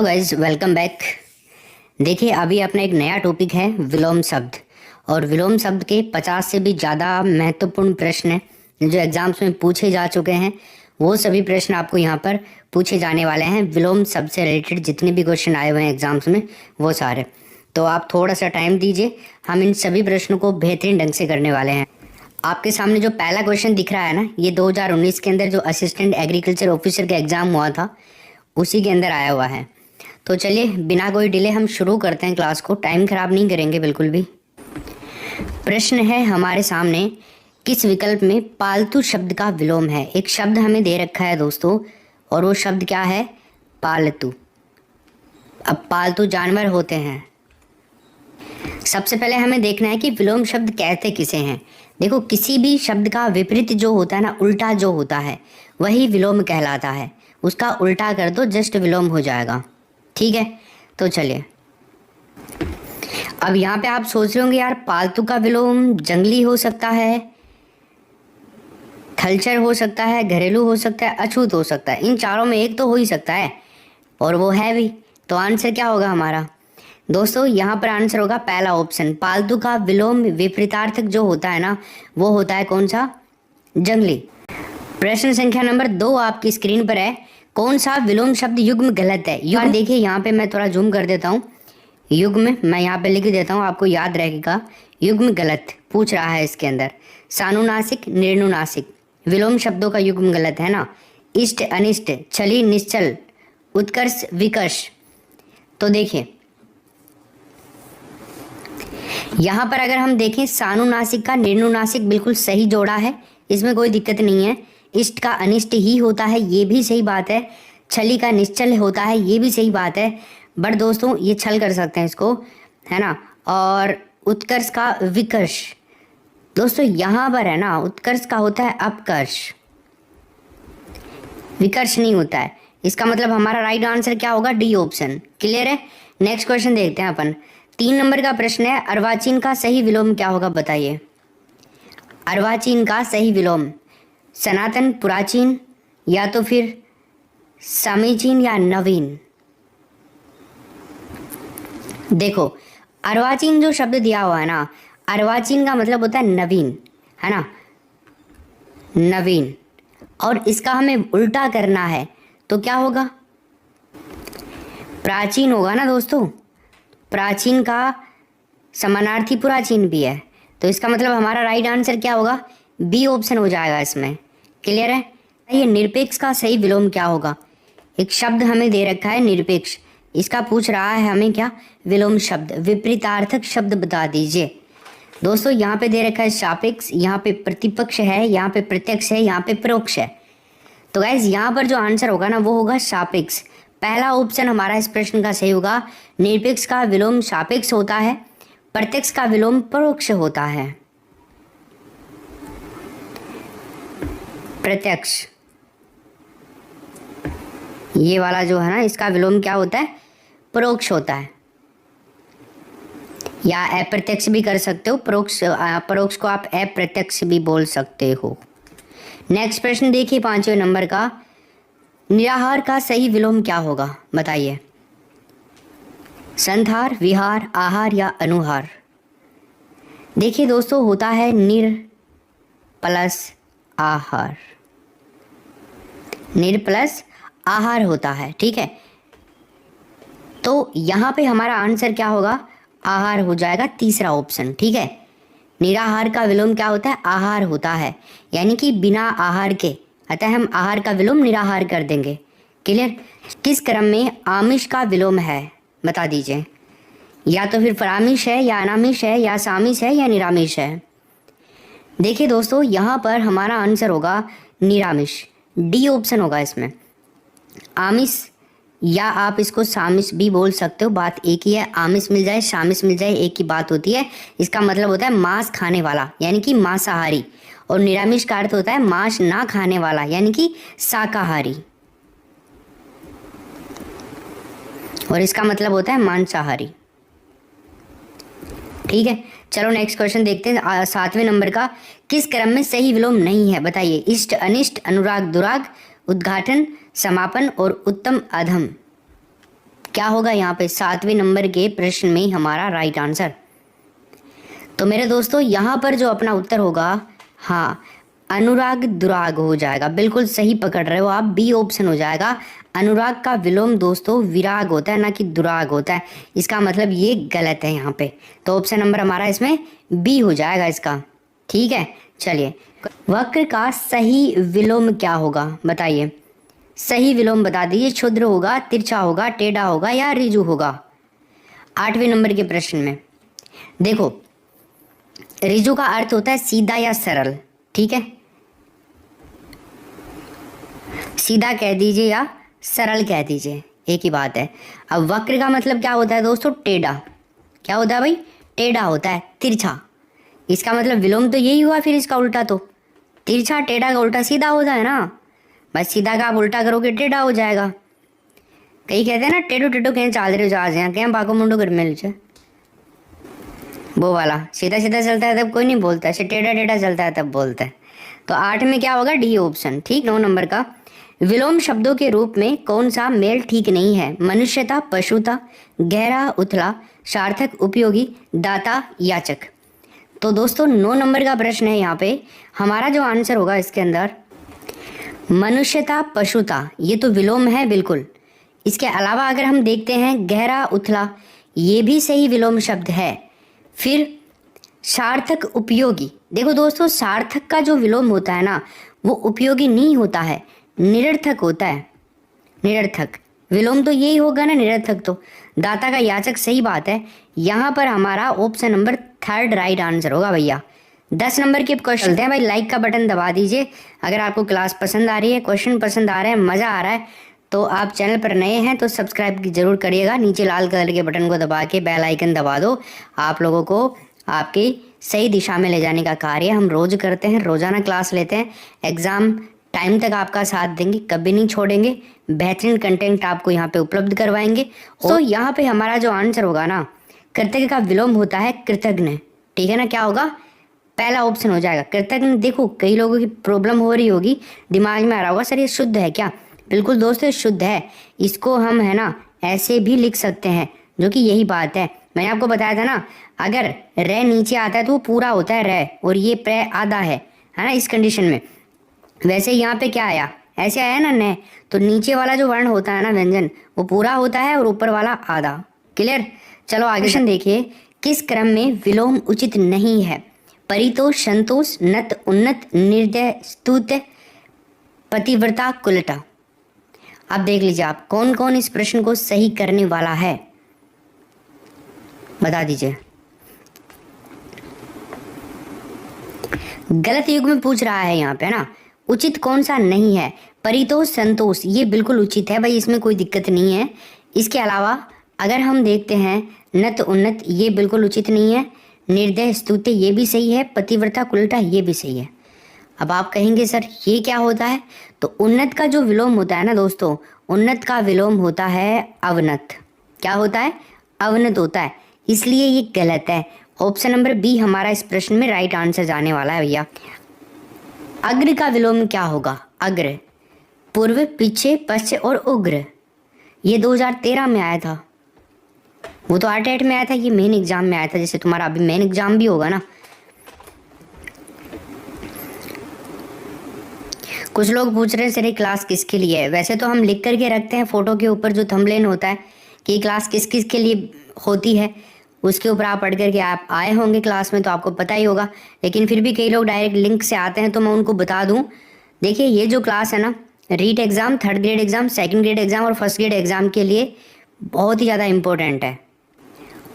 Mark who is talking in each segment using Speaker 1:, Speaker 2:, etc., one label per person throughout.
Speaker 1: Hello guys, welcome back. देखिए, अभी अपना एक नया टॉपिक है विलोम शब्द। और विलोम शब्द के 50 से भी ज़्यादा महत्वपूर्ण प्रश्न हैं जो एग्जाम्स में पूछे जा चुके हैं। वो सभी प्रश्न आपको यहाँ पर पूछे जाने वाले हैं। विलोम शब्द से रिलेटेड जितने भी क्वेश्चन आए हुए हैं एग्जाम्स में वो सारे, तो आप थोड़ा सा टाइम दीजिए, हम इन सभी प्रश्नों को बेहतरीन ढंग से करने वाले हैं। आपके सामने जो पहला क्वेश्चन दिख रहा है ना, ये 2019 के अंदर जो असिस्टेंट एग्रीकल्चर ऑफिसर का एग्ज़ाम हुआ था उसी के अंदर आया हुआ है। तो चलिए बिना कोई डिले हम शुरू करते हैं क्लास को, टाइम खराब नहीं करेंगे बिल्कुल भी। प्रश्न है हमारे सामने, किस विकल्प में पालतू शब्द का विलोम है। एक शब्द हमें दे रखा है दोस्तों, और वो शब्द क्या है? पालतू। अब पालतू जानवर होते हैं। सबसे पहले हमें देखना है कि विलोम शब्द कहते किसे हैं। देखो, किसी भी शब्द का विपरीत जो होता है ना, उल्टा जो होता है, वही विलोम कहलाता है। उसका उल्टा कर दो, जस्ट विलोम हो जाएगा। ठीक है, तो चलिए। अब यहाँ पे आप सोच रहे होंगे यार, पालतू का विलोम जंगली हो सकता है, थलचर हो सकता है, घरेलू हो सकता है, अछूत हो सकता है। इन चारों में एक तो हो ही सकता है, और वो है भी। तो आंसर क्या होगा हमारा दोस्तों? यहाँ पर आंसर होगा पहला ऑप्शन। पालतू का विलोम विपरीतार्थक जो होता है ना, वो होता है कौन सा? जंगली। प्रश्न संख्या नंबर 2 आपकी स्क्रीन पर है। कौन सा विलोम शब्द युग्म गलत है? युग्म देखिए, यहाँ पे मैं थोड़ा जूम कर देता हूँ। युग्म मैं यहाँ पे लिख देता हूँ, आपको याद रहेगा। युग्म गलत पूछ रहा है इसके अंदर। सानुनासिक, निर्नुनासिक विलोम शब्दों का युग्म गलत है ना। इष्ट, अनिष्ट, छली, निश्चल, उत्कर्ष, विकर्ष। तो देखिए यहाँ पर अगर हम देखें, सानुनासिक का निर्नुनासिक बिल्कुल सही जोड़ा है, इसमें कोई दिक्कत नहीं है। इष्ट का अनिष्ट ही होता है, ये भी सही बात है। छली का निश्चल होता है, ये भी सही बात है। बट दोस्तों ये छल कर सकते हैं इसको, है ना। और उत्कर्ष का विकर्ष, दोस्तों यहाँ पर है ना, उत्कर्ष का होता है अपकर्ष, विकर्ष नहीं होता है। इसका मतलब हमारा राइट आंसर क्या होगा? D option. क्लियर है? नेक्स्ट क्वेश्चन देखते हैं अपन। 3 नंबर का प्रश्न है, अर्वाचीन का सही विलोम क्या होगा? बताइए। अर्वाचीन का सही विलोम सनातन, पुराचीन, या तो फिर समीचीन या नवीन। देखो, अर्वाचीन जो शब्द दिया हुआ है ना, अर्वाचीन का मतलब होता है नवीन, है ना, नवीन। और इसका हमें उल्टा करना है तो क्या होगा? प्राचीन होगा ना दोस्तों। प्राचीन का समानार्थी पुराचीन भी है, तो इसका मतलब हमारा राइट आंसर क्या होगा? बी ऑप्शन हो जाएगा इसमें। क्लियर है? ये निरपेक्ष का सही विलोम क्या होगा? एक शब्द हमें दे रखा है निरपेक्ष, इसका पूछ रहा है हमें क्या? विलोम शब्द, विपरीतार्थक शब्द बता दीजिए। दोस्तों यहाँ पे दे रखा है सापेक्ष, यहाँ पे प्रतिपक्ष है, यहाँ पे प्रत्यक्ष है, यहाँ पे परोक्ष है। तो गाइज यहाँ पर जो आंसर होगा ना, वो होगा सापेक्ष। पहला ऑप्शन हमारा इस प्रश्न का सही होगा। निरपेक्ष का विलोम सापेक्ष होता है, प्रत्यक्ष का विलोम परोक्ष होता है। प्रत्यक्ष ये वाला जो है ना, इसका विलोम क्या होता है? परोक्ष होता है, या अप्रत्यक्ष भी कर सकते हो। परोक्ष को आप अप्रत्यक्ष भी बोल सकते हो। नेक्स्ट प्रश्न देखिए 5वें नंबर का, निराहार का सही विलोम क्या होगा? बताइए। संधार, विहार, आहार या अनुहार। देखिए दोस्तों, होता है निर प्लस आहार, निर प्लस आहार होता है। ठीक है, तो यहाँ पे हमारा आंसर क्या होगा? आहार हो जाएगा, तीसरा ऑप्शन। ठीक है, निराहार का विलोम क्या होता है? आहार होता है, यानी कि बिना आहार के, अतः हम आहार का विलोम निराहार कर देंगे। क्लियर? किस क्रम में आमिष का विलोम है? बता दीजिए। या तो फिर परामिष है, या अनामिष है, या सामिष है, या निरामिष है। देखिए दोस्तों, यहाँ पर हमारा आंसर होगा निरामिष, डी ऑप्शन होगा इसमें। आमिष या आप इसको सामिष भी बोल सकते हो, बात एक ही है। आमिष मिल जाए, सामिष मिल जाए, एक ही बात होती है। इसका मतलब होता है मांस खाने वाला, यानी कि मांसाहारी। और निरामिष का अर्थ होता है मांस ना खाने वाला, यानी कि शाकाहारी। और इसका मतलब होता है मांसाहारी। ठीक है, चलो नेक्स्ट क्वेश्चन देखते हैं 7वें नंबर का। किस क्रम में सही विलोम नहीं है? बताइए। इष्ट, अनिष्ट, अनुराग, दुराग, उद्घाटन, समापन और उत्तम अधम। क्या होगा यहाँ पे 7वें नंबर के प्रश्न में हमारा राइट आंसर। तो मेरे दोस्तों यहाँ पर जो अपना उत्तर होगा, हाँ, अनुराग दुराग हो जाएगा। बिल्कुल सही पकड़ रहे हो आप, बी ऑप्शन हो जाएगा। अनुराग का विलोम दोस्तों विराग होता है, ना कि दुराग होता है। इसका मतलब ये गलत है यहाँ पे। तो ऑप्शन नंबर हमारा इसमें बी हो जाएगा इसका। ठीक है, चलिए, वक्र का सही विलोम क्या होगा बताइए। सही विलोम बता दीजिए। क्षुद्र होगा, तिरछा होगा, टेढ़ा होगा या ऋजु होगा। 8वें नंबर के प्रश्न में देखो, ऋजु का अर्थ होता है सीधा या सरल। ठीक है, सीधा कह दीजिए या सरल कह दीजिए, एक ही बात है। अब वक्र का मतलब क्या होता है दोस्तों, टेढ़ा। क्या होता है भाई, टेढ़ा होता है, तिरछा। इसका मतलब विलोम तो यही हुआ फिर इसका उल्टा। तो तिरछा टेढ़ा का उल्टा सीधा होता है ना। बस सीधा का आप उल्टा करोगे टेढ़ा हो जाएगा। कई कहते हैं ना, टेढ़ो टेढ़ो कहीं चाल रहे हो जहाज यहाँ कहीं बाको मुंडो घर में लीजिए, वो वाला। सीधा सीधा चलता है तब कोई नहीं बोलता, ऐसे टेढ़ा टेढ़ा चलता है तब बोलता है। तो 8 में क्या होगा, डी ऑप्शन। ठीक, 9 नंबर का, विलोम शब्दों के रूप में कौन सा मेल ठीक नहीं है। मनुष्यता, पशुता, गहरा उथला, सार्थक, उपयोगी, दाता, याचक। तो दोस्तों 9 नंबर का प्रश्न है। यहाँ पे हमारा जो आंसर होगा इसके अंदर, मनुष्यता, पशुता, ये तो विलोम है बिल्कुल। इसके अलावा अगर हम देखते हैं गहरा उथला, ये भी सही विलोम शब्द है। फिर सार्थक, उपयोगी। देखो दोस्तों, सार्थक का जो विलोम होता है ना, वो उपयोगी नहीं होता है, निरर्थक होता है। निरर्थक विलोम तो यही होगा ना, निरर्थक। तो दाता का याचक, सही बात है। यहाँ पर हमारा ऑप्शन नंबर 3 राइट आंसर होगा भैया। 10 नंबर के क्वेश्चन चलते हैं भाई। लाइक का बटन दबा दीजिए अगर आपको क्लास पसंद आ रही है, क्वेश्चन पसंद आ रहे हैं, मज़ा आ रहा है। तो आप चैनल पर नए हैं तो सब्सक्राइब जरूर करिएगा। नीचे लाल कलर के बटन को दबा के बेल आइकन दबा दो। आप लोगों को आपकी सही दिशा में ले जाने का कार्य हम रोज करते हैं, रोजाना क्लास लेते हैं। एग्ज़ाम टाइम तक आपका साथ देंगे, कभी नहीं छोड़ेंगे। बेहतरीन कंटेंट आपको यहाँ पे उपलब्ध करवाएंगे। तो यहाँ पे हमारा जो आंसर होगा ना, कृतज्ञ का विलोम होता है कृतज्ञ। ठीक है ना, क्या होगा, पहला ऑप्शन हो जाएगा कृतज्ञ। देखो कई लोगों की प्रॉब्लम हो रही होगी, दिमाग में आ रहा होगा सर ये शुद्ध है क्या। बिल्कुल दोस्तों शुद्ध है। इसको हम है ना ऐसे भी लिख सकते हैं, जो कि यही बात है। मैंने आपको बताया था ना, अगर रे नीचे आता है तो वो पूरा होता है रे, और ये प्रे आधा है ना इस कंडीशन में। वैसे यहाँ पे क्या आया, ऐसे आया ना न, तो नीचे वाला जो वर्ण होता है ना व्यंजन, वो पूरा होता है और ऊपर वाला आधा। क्लियर। चलो आगे क्वेश्चन देखिए, किस क्रम में विलोम उचित नहीं है। परितोष, संतोष, नत, उन्नत, निर्दय, स्तुत्य, पतिव्रता, कुलटा। आप देख लीजिए आप कौन कौन इस प्रश्न को सही करने वाला है, बता दीजिए। गलत युग में पूछ रहा है यहाँ पे ना, उचित कौन सा नहीं है। परितोष, संतोष, ये बिल्कुल उचित है भाई, इसमें कोई दिक्कत नहीं है। इसके अलावा अगर हम देखते हैं नत, उन्नत, ये बिल्कुल उचित नहीं है। निर्दय, स्तुत्य, ये भी सही है। पतिव्रता, कुलटा, ये भी सही है। अब आप कहेंगे सर ये क्या होता है, तो उन्नत का जो विलोम होता है ना दोस्तों, उन्नत का विलोम होता है अवनत। क्या होता है, अवनत होता है, इसलिए ये गलत है। ऑप्शन नंबर बी हमारा इस प्रश्न में राइट आंसर जाने वाला है भैया। अग्र का विलोम क्या होगा। अग्र, पूर्व, पीछे, पश्च और उग्र। ये 2013 में आया था, वो तो आर्ट में आया था, ये मेन एग्जाम में आया था। जैसे तुम्हारा अभी मेन एग्जाम भी होगा ना। कुछ लोग पूछ रहे हैं सर ये क्लास किसके लिए है। वैसे तो हम लिख करके रखते हैं फोटो के ऊपर जो थंबनेल होता है कि क्लास किस किस के लिए होती है, उसके ऊपर आप पढ़ करके आप आए होंगे क्लास में तो आपको पता ही होगा। लेकिन फिर भी कई लोग डायरेक्ट लिंक से आते हैं, तो मैं उनको बता दूं, देखिए ये जो क्लास है ना, REET exam, 3rd grade exam, 2nd grade exam और 1st ग्रेड एग्ज़ाम के लिए बहुत ही ज़्यादा इम्पोर्टेंट है।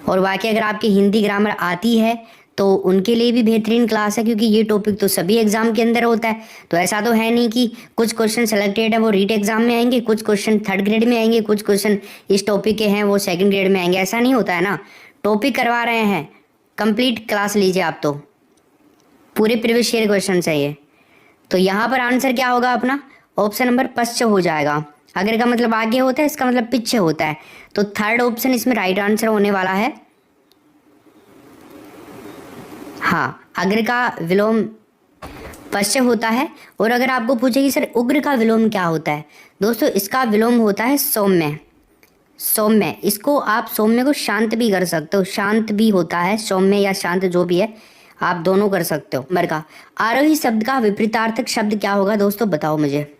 Speaker 1: और बाकी अगर आपकी हिंदी ग्रामर आती है तो उनके लिए भी बेहतरीन क्लास है, क्योंकि ये टॉपिक तो सभी एग्जाम के अंदर होता है। तो ऐसा तो है नहीं कि कुछ क्वेश्चन सेलेक्टेड है वो रीट एग्जाम में आएंगे, कुछ क्वेश्चन 3rd ग्रेड में आएंगे, कुछ क्वेश्चन इस टॉपिक के हैं वो 2nd ग्रेड में आएंगे। ऐसा नहीं होता है ना, टॉपिक करवा रहे हैं, कंप्लीट क्लास लीजिए आप, तो पूरे प्रीवियस ईयर क्वेश्चन चाहिए। तो यहाँ पर आंसर क्या होगा अपना, ऑप्शन नंबर पश्च हो जाएगा। अगर का मतलब आगे होता है, इसका मतलब पीछे होता है। तो 3rd ऑप्शन इसमें राइट आंसर होने वाला है। हाँ, अग्र का विलोम पश्च होता है। और अगर आपको पूछे कि सर उग्र का विलोम क्या होता है, दोस्तों इसका विलोम होता है सौम्य। सौम्य, इसको आप सौम्य को शांत भी कर सकते हो, शांत भी होता है, सौम्य या शांत जो भी है आप दोनों कर सकते हो। नंबर का आरोही शब्द का विपरीतार्थक शब्द क्या होगा दोस्तों, बताओ मुझे।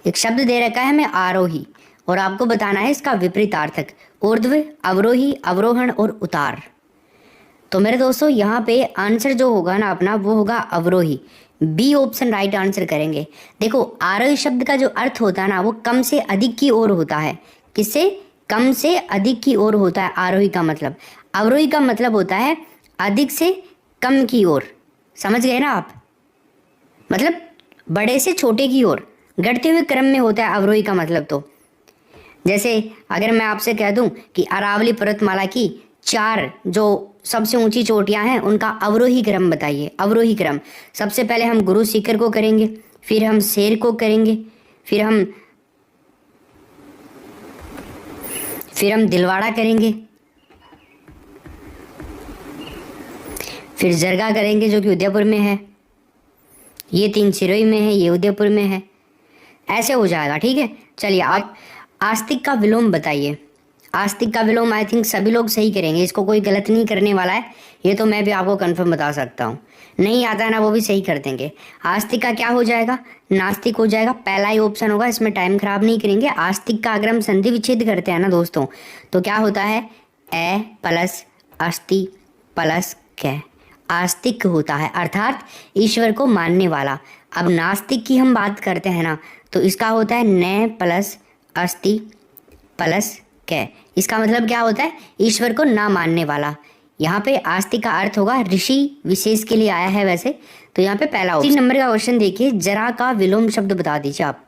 Speaker 1: एक शब्द दे रखा है हमें आरोही, और आपको बताना है इसका विपरीतार्थक। ऊर्ध्व, अवरोही, अवरोहण और उतार। तो मेरे दोस्तों यहाँ पे आंसर जो होगा ना अपना, वो होगा अवरोही। बी ऑप्शन राइट आंसर करेंगे। देखो आरोही शब्द का जो अर्थ होता है ना, वो कम से अधिक की ओर होता है। किससे? कम से अधिक की ओर होता है आरोही का मतलब। अवरोही का मतलब होता है अधिक से कम की ओर। समझ गए ना आप? मतलब बड़े से छोटे की ओर, घटते हुए क्रम में होता है अवरोही का मतलब। तो जैसे अगर मैं आपसे कह दूं कि अरावली पर्वतमाला की 4 जो सबसे ऊंची चोटियां हैं उनका अवरोही क्रम बताइए। अवरोही क्रम, सबसे पहले हम गुरु सीकर को करेंगे, फिर हम शेर को करेंगे, फिर हम दिलवाड़ा करेंगे, फिर जरगा करेंगे जो कि उदयपुर में है, ये 3 सिरोही में है, ये उदयपुर में है। ऐसे हो जाएगा, ठीक है। चलिए आप आस्तिक का विलोम बताइए। आस्तिक का विलोम आई थिंक सभी लोग सही करेंगे, इसको कोई गलत नहीं करने वाला है, ये तो मैं भी आपको कंफर्म बता सकता हूँ। नहीं आता है ना, वो भी सही कर देंगे। आस्तिक का क्या हो जाएगा? नास्तिक हो जाएगा, पहला ही ऑप्शन होगा, इसमें टाइम खराब नहीं करेंगे। आस्तिक का अगर हम संधि विच्छेद करते हैं ना दोस्तों, तो क्या होता है? ए प्लस अस्ति प्लस कै, आस्तिक होता है, अर्थात ईश्वर को मानने वाला। अब नास्तिक की हम बात करते हैं ना, तो इसका होता है न प्लस अस्ति प्लस कै। इसका मतलब क्या होता है? ईश्वर को ना मानने वाला। यहाँ पे आस्तिक का अर्थ होगा ऋषि विशेष के लिए आया है वैसे, तो यहाँ पे पहला ऑप्शन। 3 नंबर का क्वेश्चन देखिए, जरा का विलोम शब्द बता दीजिए आप।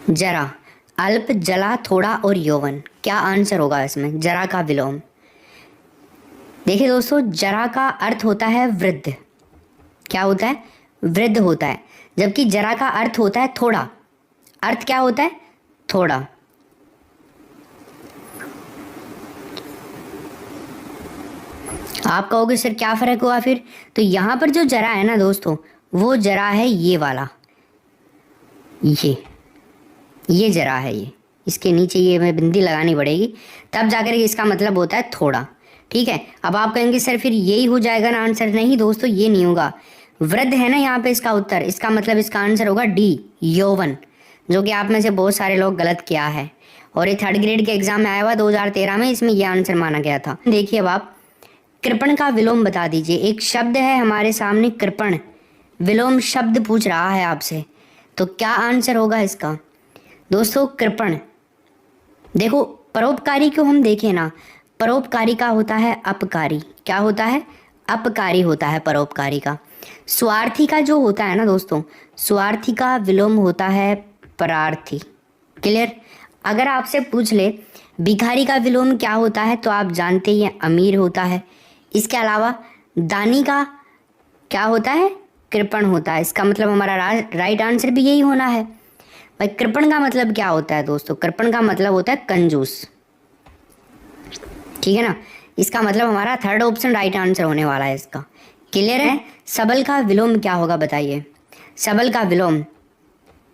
Speaker 1: जरा, अल्प, जला, थोड़ा और यौवन, क्या आंसर होगा इसमें? जरा का विलोम। देखिए दोस्तों, जरा का अर्थ होता है वृद्ध। क्या होता है? वृद्ध होता है। जबकि जरा का अर्थ होता है थोड़ा। अर्थ क्या होता है? थोड़ा। आप कहोगे सर क्या फर्क हुआ फिर? तो यहां पर जो जरा है ना दोस्तों, वो जरा है ये वाला, ये जरा है, ये इसके नीचे ये मैं बिंदी लगानी पड़ेगी, तब जाकर इसका मतलब होता है थोड़ा। ठीक है। अब आप कहेंगे सर फिर यही हो जाएगा ना आंसर? नहीं दोस्तों, ये नहीं होगा। वृद्ध है ना यहाँ पे इसका उत्तर, इसका मतलब इसका आंसर होगा डी, यौवन, जो कि आप में से बहुत सारे लोग गलत किया है, और ये 3rd ग्रेड के एग्जाम में आया हुआ 2013 में, इसमें यह आंसर माना गया था। देखिए अब आप कृपण का विलोम बता दीजिए। एक शब्द है हमारे सामने कृपण, विलोम शब्द पूछ रहा है आपसे, तो क्या आंसर होगा इसका? दोस्तों कृपण, देखो परोपकारी को हम देखें ना, परोपकारी का होता है अपकारी। क्या होता है? अपकारी होता है परोपकारी का। स्वार्थी का जो होता है ना दोस्तों, स्वार्थी का विलोम होता है परार्थी। क्लियर? अगर आपसे पूछ ले भिखारी का विलोम क्या होता है, तो आप जानते ही हैं अमीर होता है। इसके अलावा दानी का क्या होता है? कृपण होता है। इसका मतलब हमारा राइट आंसर भी यही होना है। भाई कृपण का मतलब क्या होता है दोस्तों? कृपण का मतलब होता है कंजूस। ठीक है ना? इसका मतलब हमारा 3rd ऑप्शन राइट आंसर होने वाला है इसका। क्लियर है? सबल का विलोम क्या होगा बताइए। सबल का विलोम,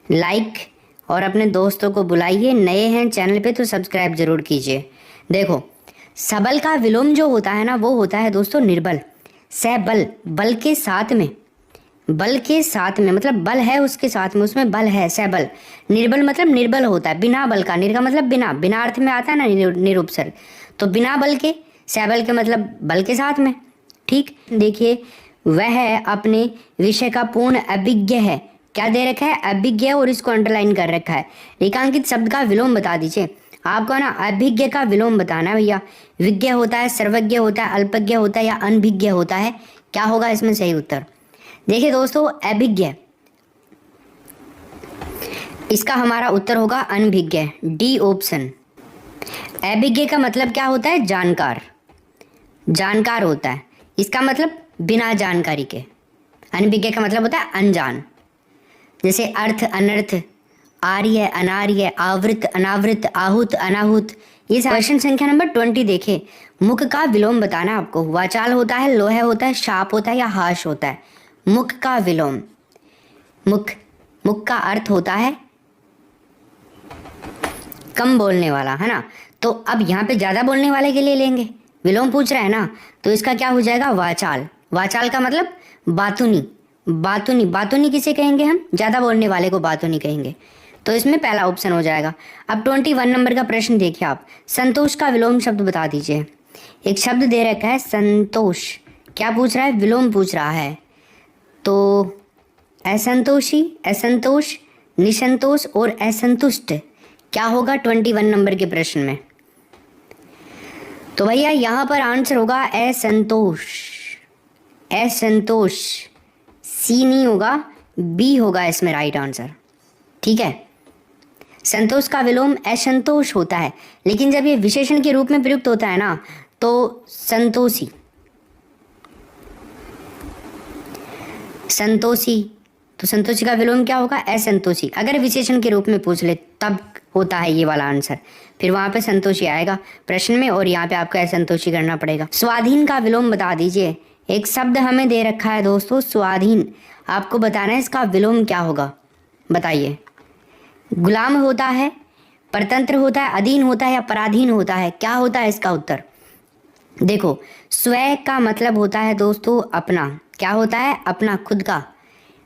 Speaker 1: लाइक और अपने दोस्तों को बुलाइए, नए हैं चैनल पे तो सब्सक्राइब जरूर कीजिए। देखो सबल का विलोम जो होता है ना, वो होता है दोस्तों निर्बल। सबल, बल के साथ में, बल के साथ में मतलब बल है उसके साथ में, उसमें बल है, सबल। निर्बल मतलब निर्बल होता है, बिना बल का। निर का मतलब बिना, बिना अर्थ में आता है ना निरुपसर्ग, तो बिना बल के। सबल के मतलब बल के साथ में। ठीक, देखिए वह अपने विषय का पूर्ण अभिज्ञ है। क्या दे रखा है? अभिज्ञ, और इसको अंडरलाइन कर रखा है। रेखांकित शब्द का विलोम बता दीजिए। आपको ना अभिज्ञ का विलोम बताना है भैया। विज्ञ होता है, सर्वज्ञ होता है, अल्पज्ञ होता है या अनभिज्ञ होता है? क्या होगा इसमें सही उत्तर? देखिए दोस्तों अभिज्ञ, इसका हमारा उत्तर होगा अनभिज्ञ, डी ऑप्शन। अभिज्ञ का मतलब क्या होता है? जानकार, जानकार होता है। इसका मतलब बिना जानकारी के। अनभिज्ञ का मतलब होता है अनजान। जैसे अर्थ, अनर्थ, आर्य, अनार्य, आवृत, अनावृत, आहूत, अनाहूत। ये क्वेश्चन संख्या नंबर 20 देखे। मुख का विलोम बताना आपको। वाचाल होता है, लोह होता है, शाप होता है या हाश होता है? मुख का विलोम, मुख, मुख का अर्थ होता है कम बोलने वाला, है ना। तो अब यहाँ पे ज़्यादा बोलने वाले के लिए लेंगे, विलोम पूछ रहा है ना, तो इसका क्या हो जाएगा, वाचाल। वाचाल का मतलब बातूनी। बातूनी, बातूनी किसे कहेंगे हम, ज़्यादा बोलने वाले को बातूनी कहेंगे। तो इसमें पहला ऑप्शन हो जाएगा। अब 21 नंबर का प्रश्न देखिए आप, संतोष का विलोम शब्द बता दीजिए। एक शब्द दे रखा है संतोष, क्या पूछ रहा है, विलोम पूछ रहा है। तो असंतोषी, असंतोष, निसंतोष और असंतुष्ट क्या होगा 21 नंबर के प्रश्न में। तो भैया यहाँ पर आंसर होगा असंतोष। असंतोष, सी नहीं होगा, बी होगा इसमें राइट आंसर। ठीक है, संतोष का विलोम असंतोष होता है, लेकिन जब ये विशेषण के रूप में प्रयुक्त होता है ना, तो संतोषी, संतोषी, तो संतोषी का विलोम क्या होगा, असंतोषी। अगर विशेषण के रूप में पूछ ले तब होता है ये वाला आंसर, फिर वहां पे संतोषी आएगा प्रश्न में और यहाँ पे आपको असंतोषी करना पड़ेगा। स्वाधीन का विलोम बता दीजिए। एक शब्द हमें दे रखा है दोस्तों, स्वाधीन, आपको बताना है इसका विलोम क्या होगा, बताइए। गुलाम होता है, परतंत्र होता है, अधीन होता है या पराधीन होता है, क्या होता है इसका उत्तर। देखो, स्व का मतलब होता है दोस्तों अपना, क्या होता है, अपना, खुद का,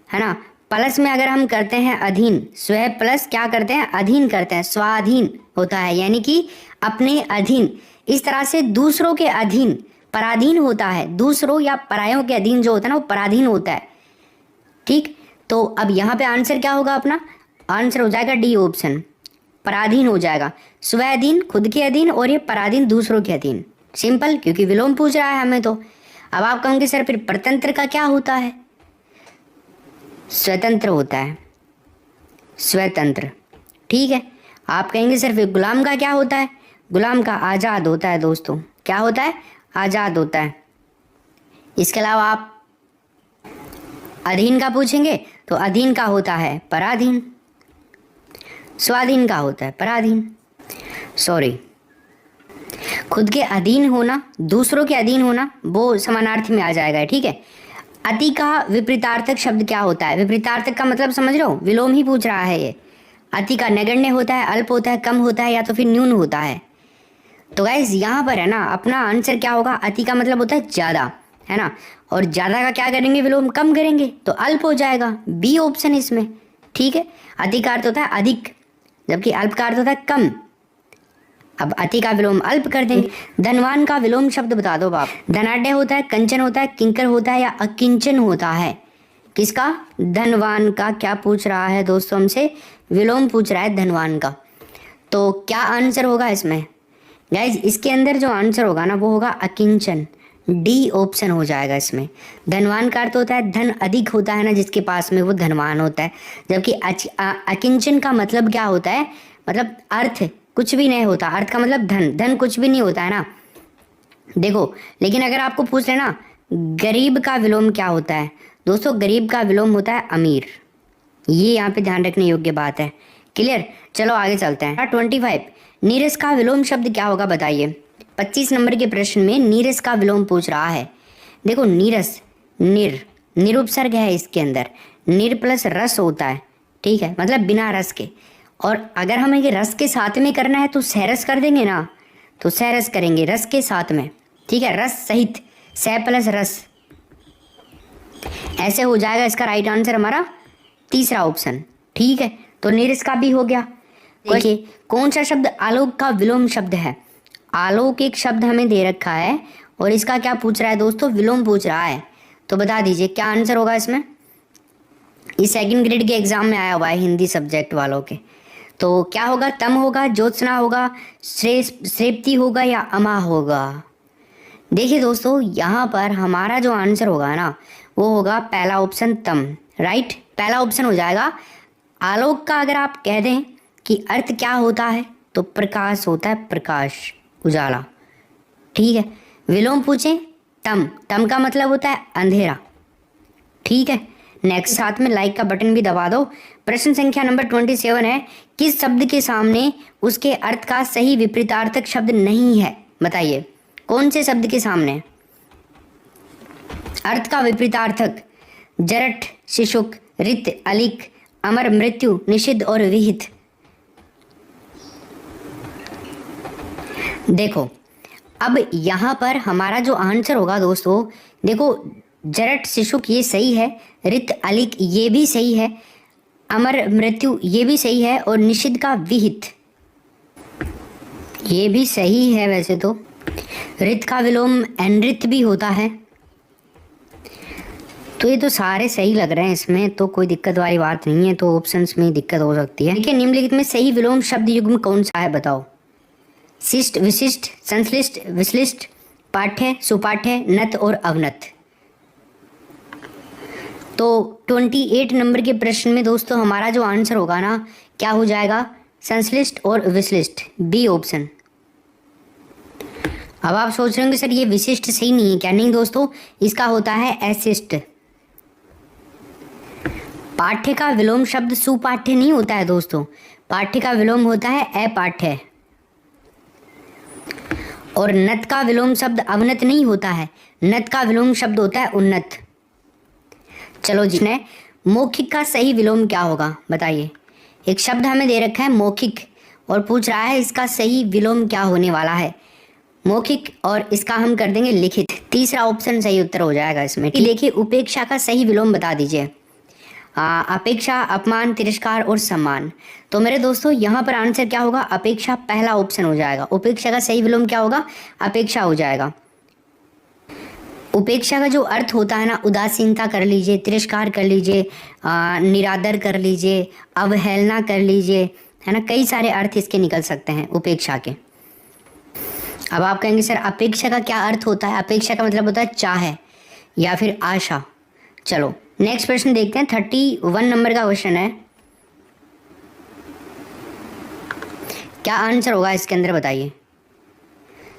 Speaker 1: है ना। प्लस में अगर हम करते हैं अधीन, स्व प्लस क्या करते हैं, अधीन करते हैं, स्वाधीन होता है, यानी कि अपने अधीन। इस तरह से दूसरों के अधीन पराधीन होता है, दूसरों या परायों के अधीन जो होता है ना वो पराधीन होता है। ठीक, तो अब यहाँ पे आंसर क्या होगा अपना, आंसर हो जाएगा डी ऑप्शन, पराधीन हो जाएगा। स्वाधीन खुद के अधीन और ये पराधीन दूसरों के अधीन, सिंपल, क्योंकि विलोम पूछ रहा है हमें। तो अब आप कहोगे सर फिर परतंत्र का क्या होता है, स्वतंत्र होता है, स्वतंत्र। ठीक है, आप कहेंगे सर फिर गुलाम का क्या होता है, गुलाम का आज़ाद होता है दोस्तों, क्या होता है, आज़ाद होता है। इसके अलावा आप अधीन का पूछेंगे तो अधीन का होता है पराधीन, स्वाधीन का होता है पराधीन, सॉरी, खुद के अधीन होना, दूसरों के अधीन होना, वो समानार्थी में आ जाएगा। ठीक है, अति का विपरीतार्थक शब्द क्या होता है, विपरीतार्थक का मतलब समझ रहे हो, विलोम ही पूछ रहा है ये। अति का नगण्य होता है, अल्प होता है, कम होता है या तो फिर न्यून होता है। तो गाइस यहाँ पर है ना अपना आंसर क्या होगा, अति का मतलब होता है ज़्यादा, है ना, और ज़्यादा का क्या करेंगे, विलोम कम करेंगे तो अल्प हो जाएगा, बी ऑप्शन इसमें। ठीक है, अति का अर्थ होता है अधिक, जबकि अल्प का अर्थ होता है कम। अब अति का विलोम अल्प कर देंगे। धनवान का विलोम शब्द बता दो बाप। धनाढ्य होता है, कंचन होता है, किंकर होता है या अकिंचन होता है, किसका, धनवान का। क्या पूछ रहा है दोस्तों हमसे, विलोम पूछ रहा है धनवान का। तो क्या आंसर होगा इसमें गाइज, इसके अंदर जो आंसर होगा ना वो होगा अकिंचन, डी ऑप्शन हो जाएगा इसमें। धनवान का अर्थ होता है धन अधिक होता है ना जिसके पास में, वो धनवान होता है। जबकि अकिंचन का मतलब क्या होता है, मतलब अर्थ कुछ भी नहीं होता, अर्थ का मतलब धन, धन कुछ भी नहीं होता है ना। देखो, लेकिन अगर आपको पूछ लेना गरीब का विलोम क्या होता है दोस्तों, गरीब का विलोम होता है अमीर, ये यहाँ पे ध्यान रखने योग्य बात है। क्लियर, चलो आगे चलते हैं। 25, नीरस का विलोम शब्द क्या होगा बताइए। 25 नंबर के प्रश्न में नीरस का विलोम पूछ रहा है। देखो नीरस, निरुपसर्ग है इसके अंदर, निर प्लस रस होता है, ठीक है, मतलब बिना रस के। और अगर हमें ये रस के साथ में करना है तो सहरस कर देंगे ना, तो सहरस करेंगे रस के साथ में, ठीक है, रस सहित, सह प्लस रस, ऐसे हो जाएगा इसका राइट आंसर हमारा तीसरा ऑप्शन। ठीक है, तो नीरस का भी हो गया। देखिए कौन सा शब्द आलोक का विलोम शब्द है। आलोक एक शब्द हमें दे रखा है और इसका क्या पूछ रहा है दोस्तों, विलोम पूछ रहा है। तो बता दीजिए क्या आंसर होगा इसमें। इस सेकंड ग्रेड के एग्जाम में आया हुआ है हिंदी सब्जेक्ट वालों के। तो क्या होगा, तम होगा, ज्योत्सना होगा, श्रेप्ती होगा या अमा होगा। देखिए दोस्तों यहाँ पर हमारा जो आंसर होगा ना वो होगा पहला ऑप्शन तम, राइट, पहला ऑप्शन हो जाएगा। आलोक का अगर आप कह दें कि अर्थ क्या होता है तो प्रकाश होता है, प्रकाश, उजाला। ठीक है, विलोम पूछें तम, तम का मतलब होता है अंधेरा। ठीक है, नेक्स्ट, साथ में लाइक का बटन भी दबा दो। प्रश्न संख्या नंबर 27 है, किस शब्द के सामने उसके अर्थ का सही विपरीतार्थक शब्द नहीं है, बताइए कौन से शब्द के सामने अर्थ का विपरीतार्थक जरठ, शिशुक, रित, अलिक, अमर, मृत्यु, निषिद्ध और विहित। देखो अब यहाँ पर हमारा जो आंसर होगा दोस्तों, देखो जरट शिशुक ये सही है, रित अलिक ये भी सही है, अमर मृत्यु ये भी सही है, और निषिद्ध का विहित ये भी सही है। वैसे तो रित का विलोम अनृत भी होता है, तो ये तो सारे सही लग रहे हैं, इसमें तो कोई दिक्कत वाली बात नहीं है, तो ऑप्शंस में दिक्कत हो सकती है। देखिए निम्नलिखित में सही विलोम शब्द युग्म कौन सा है बताओ? शिष्ट, विशिष्ट, संश्लिष्ट, विश्लिष्ट, पाठ्य, सुपाठ्य, नत और अवनत। तो 28 नंबर के प्रश्न में दोस्तों हमारा जो आंसर होगा ना, क्या हो जाएगा? संश्लिष्ट और विश्लिष्ट, बी ऑप्शन। अब आप सोच रहे होंगे सर ये विशिष्ट सही नहीं है क्या? नहीं दोस्तों, इसका होता है अशिष्ट। पाठ्य का विलोम शब्द सुपाठ्य नहीं होता है दोस्तों, पाठ्य का विलोम होता है अपाठ्य। और नत का विलोम शब्द अवनत नहीं होता है, नत का विलोम शब्द होता है उन्नत। चलो जी, ने मौखिक का सही विलोम क्या होगा बताइए? एक शब्द हमें दे रखा है मौखिक, और पूछ रहा है इसका सही विलोम क्या होने वाला है। मौखिक और इसका हम कर देंगे लिखित, तीसरा ऑप्शन सही उत्तर हो जाएगा इसमें। देखिए उपेक्षा का सही विलोम बता दीजिए। अपेक्षा, अपमान, तिरस्कार और सम्मान। तो मेरे दोस्तों यहाँ पर आंसर क्या होगा? अपेक्षा पहला ऑप्शन हो जाएगा। उपेक्षा का सही विलोम क्या होगा? अपेक्षा हो जाएगा। उपेक्षा का जो अर्थ होता है ना, उदासीनता कर लीजिए, तिरस्कार कर लीजिए, निरादर कर लीजिए, अवहेलना कर लीजिए, है ना, कई सारे अर्थ इसके निकल सकते हैं उपेक्षा के। अब आप कहेंगे सर अपेक्षा का क्या अर्थ होता है? अपेक्षा का मतलब होता है चाह या फिर आशा। चलो नेक्स्ट प्रश्न देखते हैं। 31 नंबर का क्वेश्चन है, क्या आंसर होगा इसके अंदर बताइए?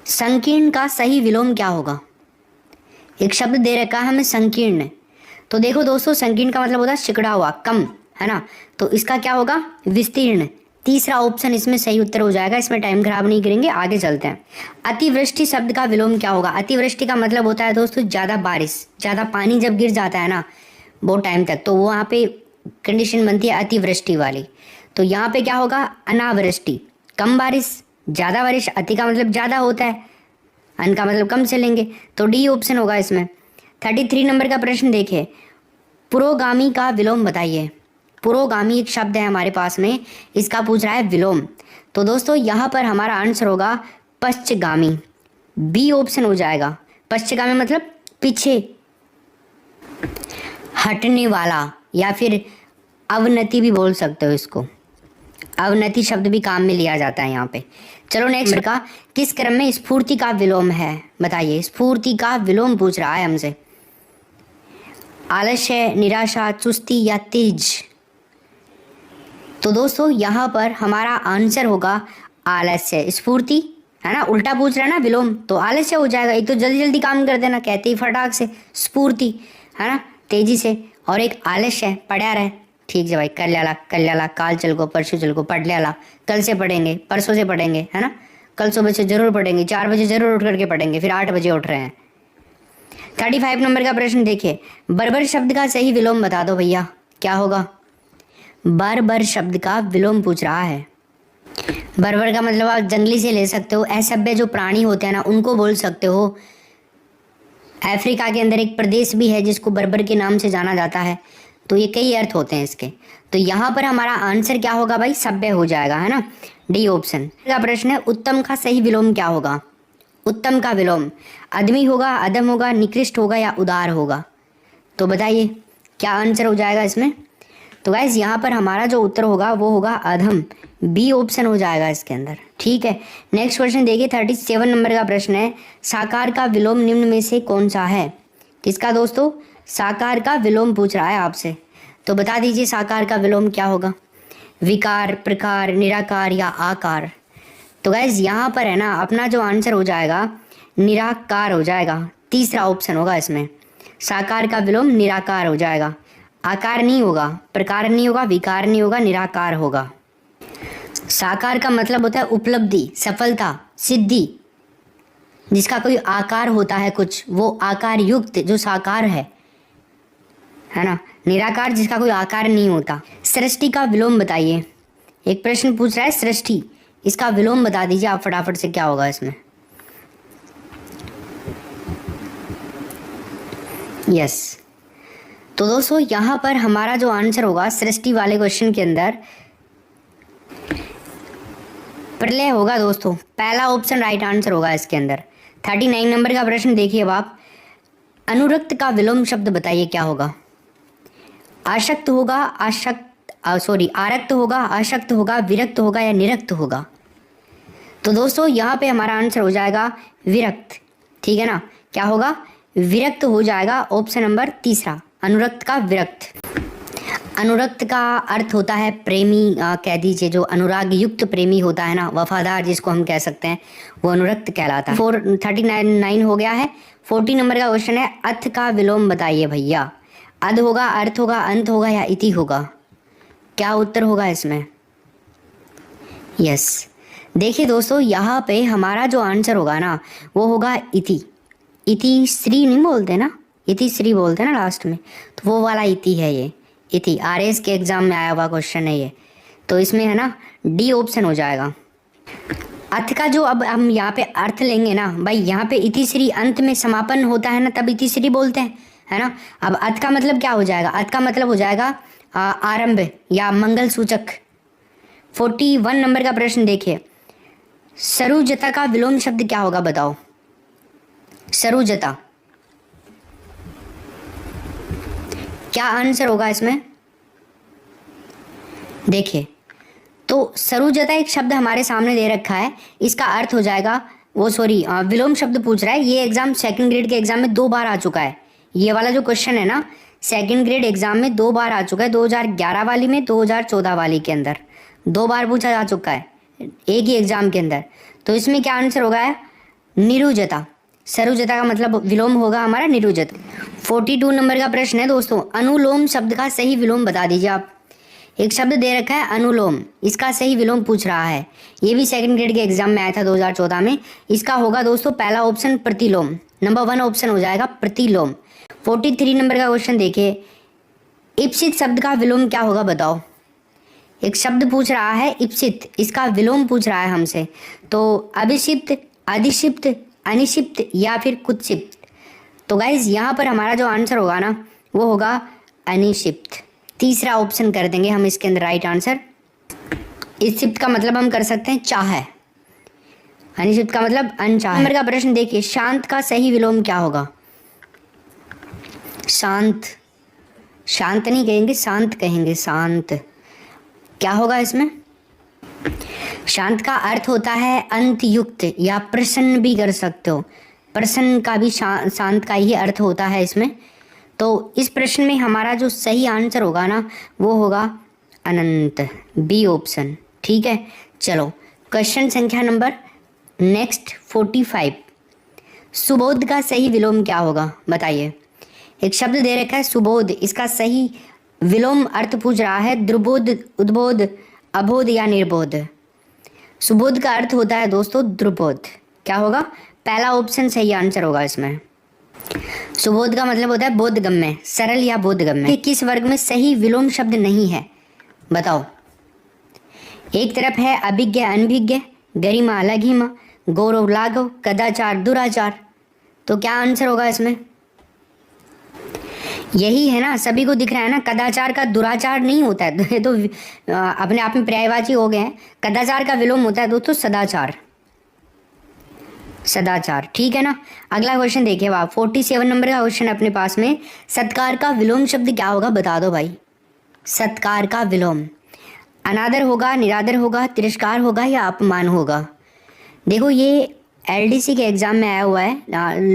Speaker 1: संकीर्ण का सही विलोम क्या होगा? एक शब्द दे रखा है हमें संकीर्ण, तो देखो दोस्तों संकीर्ण का मतलब होता है सिकुड़ा हुआ, कम, है ना, तो इसका क्या होगा? विस्तीर्ण। तीसरा ऑप्शन इसमें सही उत्तर हो जाएगा। इसमें टाइम खराब नहीं करेंगे, आगे चलते हैं। अतिवृष्टि शब्द का विलोम क्या होगा? अतिवृष्टि का मतलब होता है दोस्तों ज़्यादा बारिश, ज़्यादा पानी जब गिर जाता है ना बहुत टाइम तक, तो वहाँ पे कंडीशन बनती है अतिवृष्टि वाली। तो यहाँ पे क्या होगा? अनावृष्टि, कम बारिश, ज़्यादा बारिश। अति का मतलब ज़्यादा होता है, अन का मतलब कम से लेंगे, तो डी ऑप्शन होगा इसमें। 33 नंबर का प्रश्न देखिए, पुरोगामी का विलोम बताइए। पुरोगामी एक शब्द है हमारे पास में, इसका पूछ रहा है विलोम। तो दोस्तों यहाँ पर हमारा आंसर होगा पश्चगामी, बी ऑप्शन हो जाएगा। पश्चगामी मतलब पीछे हटने वाला, या फिर अवनति भी बोल सकते हो इसको, अवनति शब्द भी काम में लिया जाता है यहाँ पे। चलो नेक्स्ट का, किस क्रम में स्फूर्ति का विलोम है बताइए? स्फूर्ति का विलोम पूछ रहा है हमसे। आलस्य, निराशा, चुस्ती या तेज। तो दोस्तों यहाँ पर हमारा आंसर होगा आलस्य। स्फूर्ति है ना, उल्टा पूछ रहा है ना विलोम, तो आलस्य हो जाएगा। एक तो जल्दी जल्दी काम कर देना, कहते ही फटाक से, स्फूर्ति है ना, तेजी से, और एक आलस्य पढ़ा रहे, ठीक है भाई, कर ल्याला, काल चल को, परसों चल को, पढ़ ल्याला, कल से पढ़ेंगे, परसों से पढ़ेंगे, है ना, कल सुबह से जरूर पढ़ेंगे, 4 बजे जरूर उठ करके पढ़ेंगे, फिर 8 बजे उठ रहे हैं। 35 नंबर का प्रश्न देखिए, बर्बर शब्द का सही विलोम बता दो भैया, क्या होगा? बर्बर शब्द का विलोम पूछ रहा है। बर्बर का मतलब आप जंगली से ले सकते हो, असभ्य जो प्राणी होते हैं ना उनको बोल सकते हो। अफ्रीका के अंदर एक प्रदेश भी है जिसको बर्बर के नाम से जाना जाता है, तो ये कई अर्थ होते हैं इसके। तो यहाँ पर हमारा आंसर क्या होगा भाई? सभ्य हो जाएगा, है ना, डी ऑप्शन का प्रश्न है। उत्तम का सही विलोम क्या होगा? उत्तम का विलोम अदमी होगा, अदम होगा, निकृष्ट होगा या उदार होगा? तो बताइए क्या आंसर हो जाएगा इसमें? तो गाइस यहाँ पर हमारा जो उत्तर होगा वो होगा अधम, बी ऑप्शन हो जाएगा इसके अंदर, ठीक है। नेक्स्ट क्वेश्चन देखिए, 37 नंबर का प्रश्न है, साकार का विलोम निम्न में से कौन सा है? किसका दोस्तों? साकार का विलोम पूछ रहा है आपसे, तो बता दीजिए साकार का विलोम क्या होगा? विकार, प्रकार, निराकार या आकार? तो गाइस यहाँ पर है ना अपना जो आंसर हो जाएगा निराकार हो जाएगा, तीसरा ऑप्शन होगा इसमें। साकार का विलोम निराकार हो जाएगा, आकार नहीं होगा, प्रकार नहीं होगा, विकार नहीं होगा, निराकार होगा। साकार का मतलब होता है उपलब्धि, सफलता, सिद्धि, जिसका कोई आकार होता है कुछ, वो आकार युक्त जो साकार है ना। निराकार जिसका कोई आकार नहीं होता। सृष्टि का विलोम बताइए। एक प्रश्न पूछ रहा है सृष्टि, इसका विलोम बता दीजिए आप फटाफट से, क्या होगा इसमें। यस, तो दोस्तों यहाँ पर हमारा जो आंसर होगा सृष्टि वाले क्वेश्चन के अंदर प्रलय होगा दोस्तों। पहला ऑप्शन राइट आंसर होगा इसके अंदर। 39 नंबर का प्रश्न देखिए अब आप। अनुरक्त का विलोम शब्द बताइए क्या होगा। आशक्त होगा, आरक्त होगा, आशक्त होगा, विरक्त होगा या निरक्त होगा। तो दोस्तों यहाँ पे हमारा आंसर हो जाएगा विरक्त, ठीक है ना। क्या होगा, विरक्त हो जाएगा। ऑप्शन नंबर तीसरा, अनुरक्त का विरक्त। अनुरक्त का अर्थ होता है प्रेमी, कह दीजिए जो अनुराग युक्त प्रेमी होता है ना, वफादार जिसको हम कह सकते हैं, वो अनुरक्त कहलाता है। 39 हो गया है। 40 नंबर का क्वेश्चन है, अथ का विलोम बताइए भैया। अध होगा, अर्थ होगा, अंत होगा या इति होगा। क्या उत्तर होगा इसमें। यस, देखिए दोस्तों यहाँ पे हमारा जो आंसर होगा ना वो होगा इति। इति श्री नहीं बोलते ना, इति श्री बोलते ना लास्ट में, तो वो वाला इति है ये। इति आरएस के एग्जाम में आया हुआ क्वेश्चन है ये, तो इसमें है ना डी ऑप्शन हो जाएगा। अर्थ का जो अब हम यहाँ पे अर्थ लेंगे ना भाई, यहाँ पे इति श्री अंत में समापन होता है ना, तब इति श्री बोलते हैं, है ना। अब अर्थ का मतलब क्या हो जाएगा, अर्थ का मतलब हो जाएगा आरंभ या मंगल सूचक। 41 नंबर का प्रश्न देखिए, सरुजता का विलोम शब्द क्या होगा बताओ। सरुजता, क्या आंसर होगा इसमें। देखिए तो सरुजता एक शब्द हमारे सामने दे रखा है, इसका अर्थ हो जाएगा विलोम शब्द पूछ रहा है। ये एग्जाम सेकंड ग्रेड के एग्जाम में 2 बार आ चुका है। ये वाला जो क्वेश्चन है ना सेकंड ग्रेड एग्जाम में 2 बार आ चुका है, 2011 वाली में, 2014 वाली के अंदर 2 बार पूछा जा चुका है एक ही एग्जाम के अंदर। तो इसमें क्या आंसर होगा, निरुजता। सरुजता का मतलब विलोम होगा हमारा निरुजत। 42 नंबर का प्रश्न है दोस्तों, अनुलोम शब्द का सही विलोम बता दीजिए आप। एक शब्द दे रखा है अनुलोम, इसका सही विलोम पूछ रहा है। ये भी सेकंड ग्रेड के एग्जाम में आया था 2014 में। इसका होगा दोस्तों पहला ऑप्शन प्रतिलोम, नंबर 1 ऑप्शन हो जाएगा प्रतिलोम। 43 नंबर का क्वेश्चन देखिए, इप्सित शब्द का विलोम क्या होगा बताओ। एक शब्द पूछ रहा है इप्सित, इसका विलोम पूछ रहा है हमसे। तो अभिषिप्त, अधिक्षिप्त, अनिक्षिप्त या फिर कुत्सिप्त। तो गाइज यहाँ पर हमारा जो आंसर होगा ना वो होगा अनिक्षिप्त। तीसरा ऑप्शन कर देंगे हम इसके अंदर राइट आंसर। इक्षिप्त का मतलब हम कर सकते हैं चाह, अनिक्षिप्त का मतलब अनचाह। नंबर का प्रश्न देखिए, शांत का सही विलोम क्या होगा। शांत, शांत नहीं कहेंगे, शांत कहेंगे, शांत। क्या होगा इसमें। शांत का अर्थ होता है अंतयुक्त या प्रसन्न भी कर सकते हो। प्रसन्न का भी शांत का ही अर्थ होता है इसमें। तो इस प्रश्न में हमारा जो सही आंसर होगा ना वो होगा अनंत, बी ऑप्शन, ठीक है। चलो क्वेश्चन संख्या नंबर नेक्स्ट 45, सुबोध का सही विलोम क्या होगा बताइए। एक शब्द दे रखा है सुबोध, इसका सही विलोम अर्थ पूछ रहा है द्रुबोध, उद्बोध, अबोध या निर्बोध। सुबोध का अर्थ होता है दोस्तों द्रुबोध। क्या होगा, पहला ऑप्शन सही आंसर होगा इसमें। सुबोध का मतलब होता है बोधगम्य, सरल या बोधगम्य। ये किस वर्ग में सही विलोम शब्द नहीं है बताओ। एक तरफ है अभिज्ञ अनभिज्ञ, गरिमा अलघिमा, गौरव लाघव, कदाचार दुराचार। तो क्या आंसर होगा इसमें। यही है ना, सभी को दिख रहा है ना, कदाचार का दुराचार नहीं होता है, ये तो अपने आप में पर्यायवाची हो गए हैं। कदाचार का विलोम होता है दोस्तों सदाचार, सदाचार, ठीक है ना। अगला क्वेश्चन देखिए आप, 47 नंबर का क्वेश्चन अपने पास में, सत्कार का विलोम शब्द क्या होगा बता दो भाई। सत्कार का विलोम अनादर होगा, निरादर होगा, तिरस्कार होगा या अपमान होगा। देखो ये एलडीसी के एग्ज़ाम में आया हुआ है,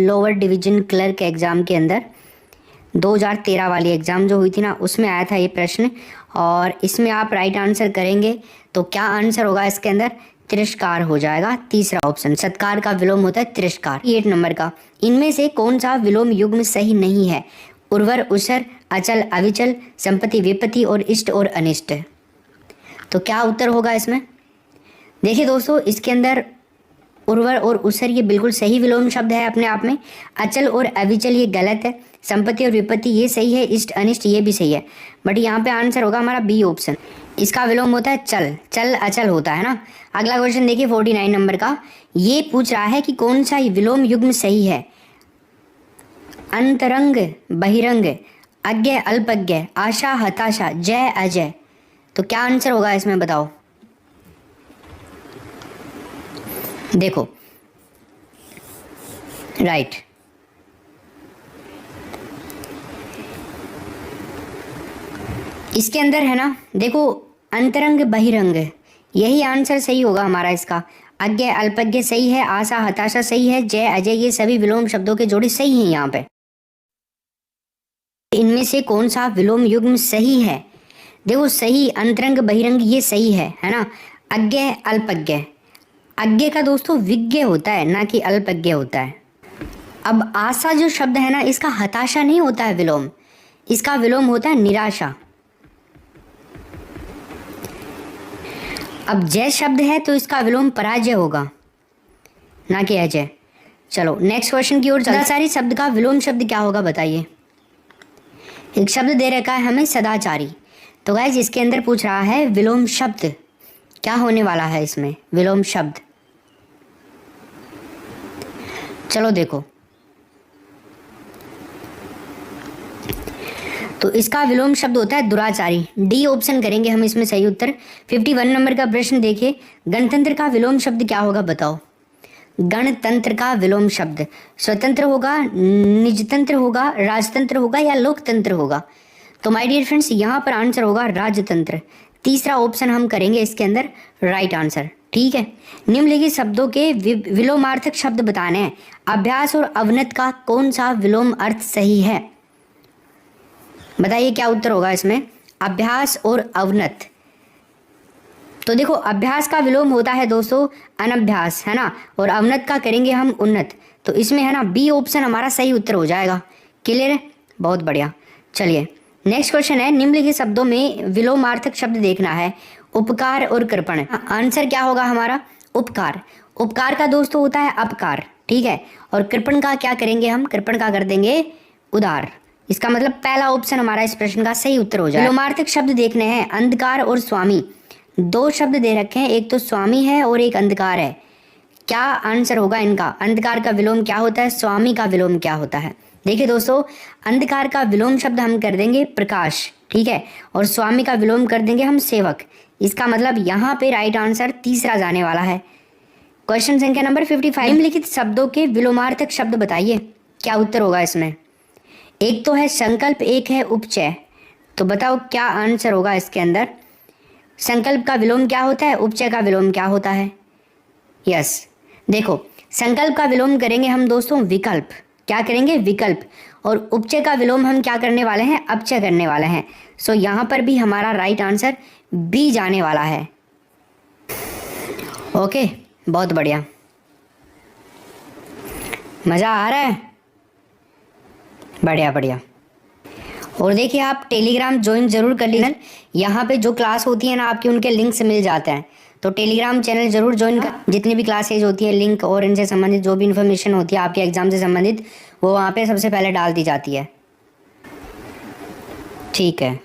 Speaker 1: लोअर डिवीजन क्लर्क एग्ज़ाम के अंदर 2013 वाली एग्ज़ाम जो हुई थी ना उसमें आया था ये प्रश्न। और इसमें आप राइट आंसर करेंगे तो क्या आंसर होगा इसके अंदर, तिरस्कार हो जाएगा। तीसरा ऑप्शन, सत्कार का विलोम होता है तिरस्कार। 8 नंबर का, इनमें से कौन सा विलोम युग्म सही नहीं है। उर्वर, उसर, अचल, अविचल, संपत्ति, विपत्ति और इष्ट और अनिष्ट। तो क्या उत्तर होगा इसमें। देखिए दोस्तों इसके अंदर उर्वर और उसर ये बिल्कुल सही विलोम शब्द है अपने आप में। अचल और अविचल ये गलत है। संपत्ति और विपत्ति ये सही है। इष्ट अनिष्ट ये भी सही है। बट यहाँ पे आंसर होगा हमारा बी ऑप्शन। इसका विलोम होता है चल, चल अचल होता है ना। अगला क्वेश्चन देखिए 49 नंबर का, ये पूछ रहा है कि कौन सा विलोम युग्म सही है। अंतरंग बहिरंग, अज्ञ अल्पज्ञ, आशा हताशा, जय अजय। तो क्या आंसर होगा इसमें बताओ। देखो राइट, इसके अंदर है ना, देखो अंतरंग बहिरंग, यही आंसर सही होगा हमारा इसका। अज्ञ अल्पज्ञ सही है, आशा हताशा सही है, जय अजय ये सभी विलोम शब्दों के जोड़े सही हैं यहाँ पे। इनमें से कौन सा विलोम युग्म सही है। देखो सही अंतरंग बहिरंग ये सही है ना। अज्ञ अल्पज्ञ, अज्ञ का दोस्तों विज्ञ होता है ना कि अल्पज्ञ होता है। अब आशा जो शब्द है ना, इसका हताशा नहीं होता है विलोम, इसका विलोम होता है निराशा। अब जय शब्द है तो इसका विलोम पराजय होगा ना कि अजय। चलो नेक्स्ट क्वेश्चन की ओर चलते हैं। सदाचारी शब्द का विलोम शब्द क्या होगा बताइए। एक शब्द दे रखा है हमें सदाचारी, तो गाइस इसके अंदर पूछ रहा है विलोम शब्द क्या होने वाला है इसमें, विलोम शब्द। चलो देखो, तो इसका विलोम शब्द होता है दुराचारी। डी ऑप्शन करेंगे हम इसमें सही उत्तर। 51 नंबर का प्रश्न देखिए, गणतंत्र का विलोम शब्द क्या होगा बताओ। गणतंत्र का विलोम शब्द स्वतंत्र होगा, निजतंत्र होगा, राजतंत्र होगा या लोकतंत्र होगा। तो माय डियर फ्रेंड्स यहाँ पर आंसर होगा राजतंत्र। तीसरा ऑप्शन हम करेंगे इसके अंदर राइट आंसर, ठीक है। निम्नलिखित शब्दों के विलोमार्थक शब्द बताने हैं। अभ्यास और अवनत का कौन सा विलोम अर्थ सही है, बताइए क्या उत्तर होगा इसमें। अभ्यास और अवनत, तो देखो अभ्यास का विलोम होता है दोस्तों अनभ्यास, है ना, और अवनत का करेंगे हम उन्नत। तो इसमें है ना बी ऑप्शन हमारा सही उत्तर हो जाएगा। क्लियर है, बहुत बढ़िया। चलिए नेक्स्ट क्वेश्चन है, निम्नलिखित शब्दों में विलोमार्थक शब्द देखना है। उपकार और कृपण, आंसर क्या होगा हमारा उपकार। उपकार का दोस्तों होता है अपकार, ठीक है, और कृपण का क्या करेंगे हम, कृपण का कर देंगे उदार। इसका मतलब पहला ऑप्शन हमारा इस प्रश्न का सही उत्तर हो जाए। विलोमार्थक शब्द देखने हैं, अंधकार और स्वामी, दो शब्द दे रखे हैं, एक तो स्वामी है और एक अंधकार है। क्या आंसर होगा इनका। अंधकार का विलोम क्या होता है, स्वामी का विलोम क्या होता है। देखिए दोस्तों अंधकार का विलोम शब्द हम कर देंगे प्रकाश, ठीक है, और स्वामी का विलोम कर देंगे हम सेवक। इसका मतलब यहाँ पे राइट आंसर तीसरा जाने वाला है। क्वेश्चन संख्या नंबर 55, निम्नलिखित शब्दों के विलोमार्थक शब्द बताइए, क्या उत्तर होगा इसमें। एक तो है संकल्प, एक है उपचय, तो बताओ क्या आंसर होगा इसके अंदर। संकल्प का विलोम क्या होता है, उपचय का विलोम क्या होता है। यस, देखो संकल्प का विलोम करेंगे हम दोस्तों विकल्प, क्या करेंगे विकल्प, और उपचय का विलोम हम क्या करने वाले हैं, अपचय करने वाले हैं। सो यहाँ पर भी हमारा राइट आंसर बी जाने वाला है। ओके, बहुत बढ़िया, मज़ा आ रहा है, बढ़िया बढ़िया। और देखिए आप टेलीग्राम ज्वाइन जरूर कर लीजिए, यहाँ पे जो क्लास होती है ना आपकी उनके लिंक्स मिल जाते हैं, तो टेलीग्राम चैनल जरूर ज्वाइन कर। जितनी भी क्लासेज होती है लिंक और इनसे संबंधित जो भी इन्फॉर्मेशन होती है आपके एग्जाम से संबंधित वो वहाँ पे सबसे पहले डाल दी जाती है, ठीक है।